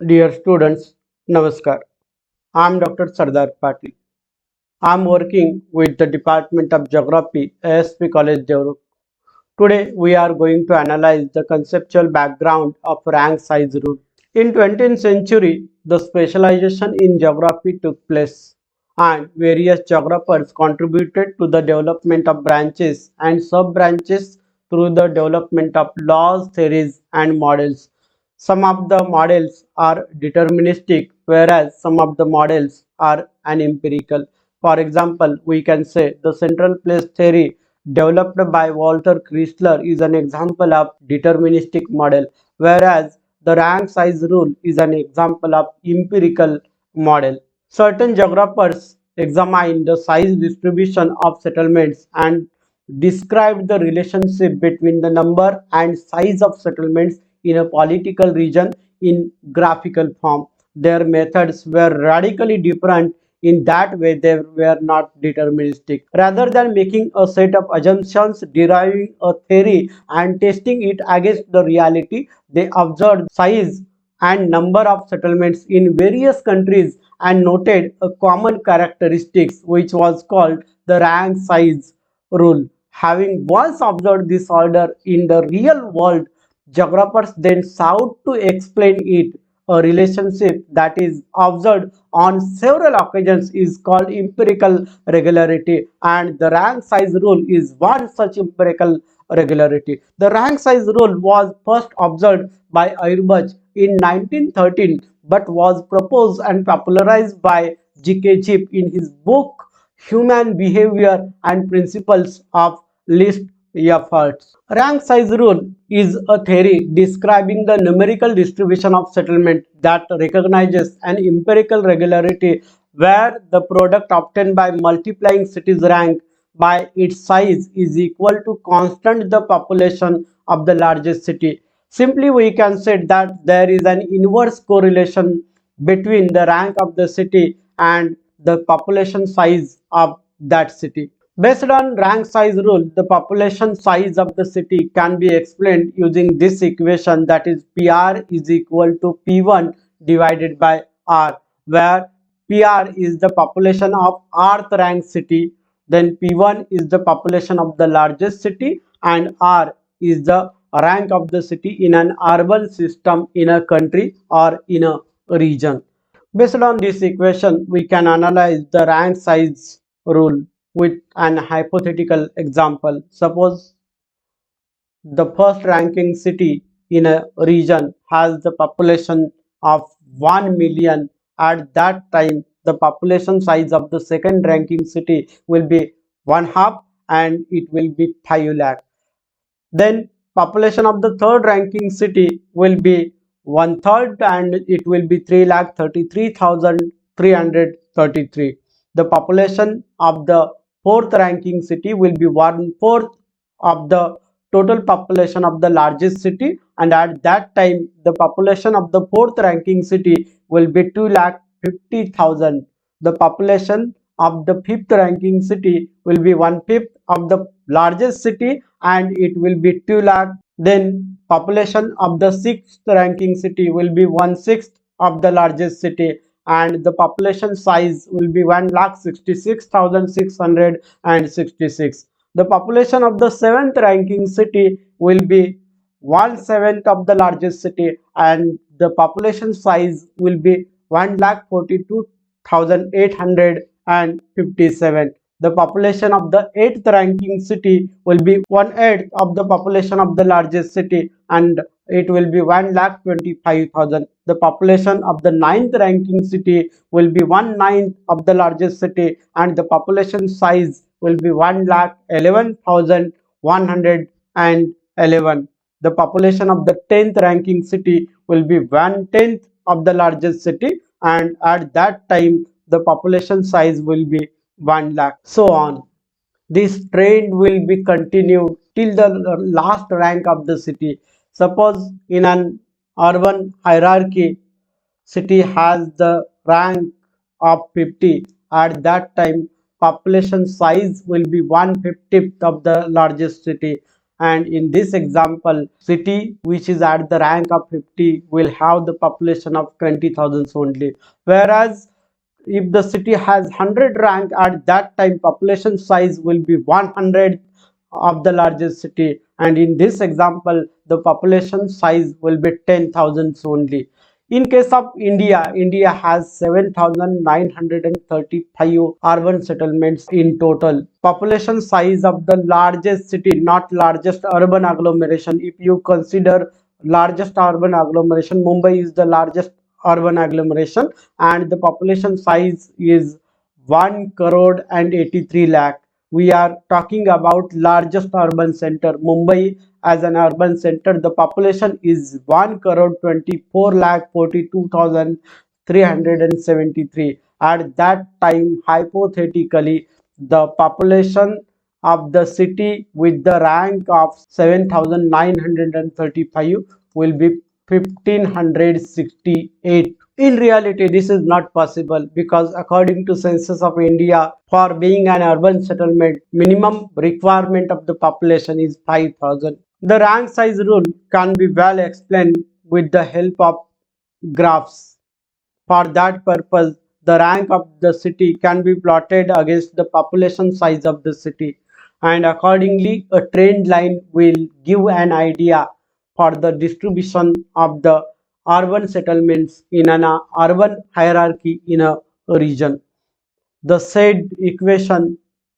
Dear students, Namaskar. I am Dr. Sardar Patil. I am working with the Department of Geography, ASP College, Devruk. Today, we are going to analyze the conceptual background of rank size rule. In 20th century, the specialization in geography took place, and various geographers contributed to the development of branches and sub-branches through the development of laws, theories, and models. Some of the models are deterministic, whereas some of the models are empirical. For example, we can say the central place theory developed by Walter Chrysler is an example of deterministic model, whereas the rank size rule is an example of empirical model. Certain geographers examine the size distribution of settlements and describe the relationship between the number and size of settlements in a political region in graphical form. Their methods were radically different in that way they were not deterministic. Rather than making a set of assumptions, deriving a theory and testing it against the reality, they observed size and number of settlements in various countries and noted a common characteristics which was called the rank size rule. Having once observed this order in the real world, geographers then sought to explain it. A relationship that is observed on several occasions is called empirical regularity, and the rank size rule is one such empirical regularity. The rank size rule was first observed by Airbach in 1913 but was proposed and popularized by G.K. Chip in his book Human Behavior and Principles of Least Efforts. Rank size rule is a theory describing the numerical distribution of settlement that recognizes an empirical regularity where the product obtained by multiplying city's rank by its size is equal to constant the population of the largest city. Simply, we can say that there is an inverse correlation between the rank of the city and the population size of that city. Based on rank size rule, the population size of the city can be explained using this equation, that is PR is equal to P1 divided by R, where PR is the population of rth rank city, then P1 is the population of the largest city, and R is the rank of the city in an urban system, in a country, or in a region. Based on this equation, we can analyze the rank size rule with an hypothetical example. Suppose the first ranking city in a region has the population of 1 million. At that time, the population size of the second ranking city will be one half and it will be 5 lakh. Then population of the third ranking city will be one third and it will be 3,33,333. The population of the fourth ranking city will be one fourth of the total population of the largest city, and at that time the population of the fourth ranking city will be 2,50,000. The population of the fifth ranking city will be one fifth of the largest city and it will be 2 lakh. Then population of the sixth ranking city will be one sixth of the largest city and the population size will be 1,66,666. The population of the seventh ranking city will be one seventh of the largest city and the population size will be 1,42,857. The population of the eighth ranking city will be one eighth of the population of the largest city and it will be 1,25,000. The population of the ninth ranking city will be one ninth of the largest city and the population size will be 1,11,111. The population of the 10th ranking city will be one tenth of the largest city and at that time the population size will be 1 lakh, so on. This trend will be continued till the last rank of the city. Suppose in an urban hierarchy, city has the rank of 50. At that time, population size will be 1/50th of the largest city, And in this example, city which is at the rank of 50 will have the population of 20,000 only, whereas if the city has 100 rank, at that time population size will be 100 of the largest city, and in this example the population size will be 10,000 only. In case of India, India has 7,935 urban settlements in total. Population size of the largest city, not largest urban agglomeration. If you consider largest urban agglomeration, Mumbai is the largest urban agglomeration, and the population size is 1 crore and 83 lakh. We are talking about largest urban center, Mumbai. As an urban center, the population is 1 crore 24 lakh 42,373. At that time, hypothetically, the population of the city with the rank of 7,935 will be 1,568. In reality, this is not possible because according to Census of India, for being an urban settlement, minimum requirement of the population is 5,000. The rank size rule can be well explained with the help of graphs. For that purpose, the rank of the city can be plotted against the population size of the city, and accordingly a trend line will give an idea for the distribution of the urban settlements in an urban hierarchy in a region. The said equation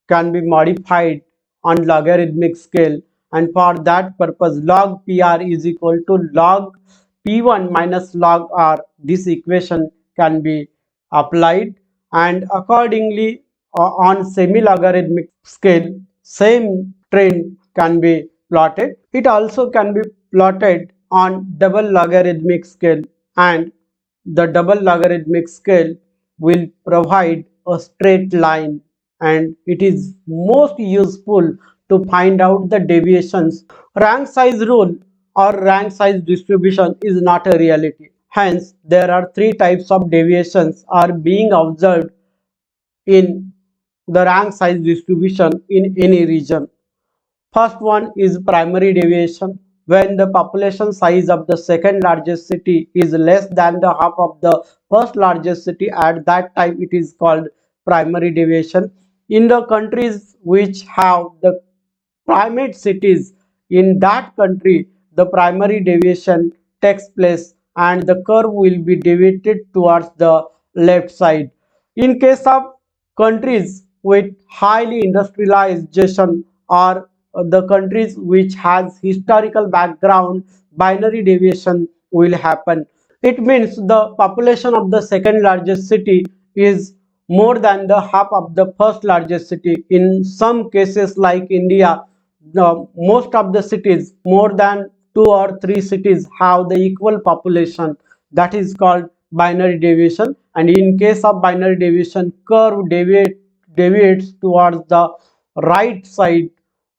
can be modified on logarithmic scale, and for that purpose log PR is equal to log P1 minus log R. This equation can be applied, and accordingly on semi-logarithmic scale same trend can be plotted. It also can be plotted on double logarithmic scale, and the double logarithmic scale will provide a straight line, and it is most useful to find out the deviations. Rank size rule or rank size distribution is not a reality. Hence, there are three types of deviations are being observed in the rank size distribution in any region. First one is primary deviation. When the population size of the second largest city is less than the half of the first largest city, at that time it is called primary deviation. In the countries which have the primate cities, in that country the primary deviation takes place and the curve will be deviated towards the left side. In case of countries with highly industrialization or the countries which has historical background, binary deviation will happen. It means the population of the second largest city is more than the half of the first largest city. In some cases like India, most of the cities, more than two or three cities have the equal population. That is called binary deviation. And in case of binary deviation, curve deviates towards the right side.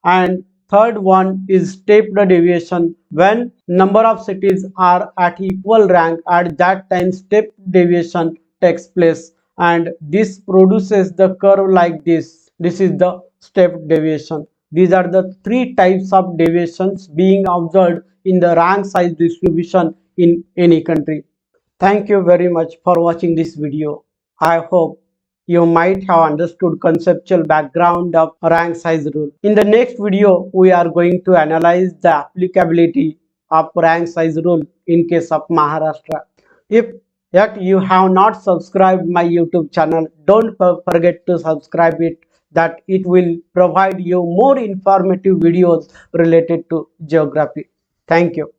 And third one is stepped deviation. When number of cities are at equal rank, at that time step deviation takes place, and this produces the curve like this. This is the step deviation. These are the three types of deviations being observed in the rank size distribution in any country. Thank you very much for watching this video. I hope you might have understood conceptual background of rank size rule. In the next video, we are going to analyze the applicability of rank size rule in case of Maharashtra. If yet you have not subscribed my YouTube channel, don't forget to subscribe it, that it will provide you more informative videos related to geography. Thank you.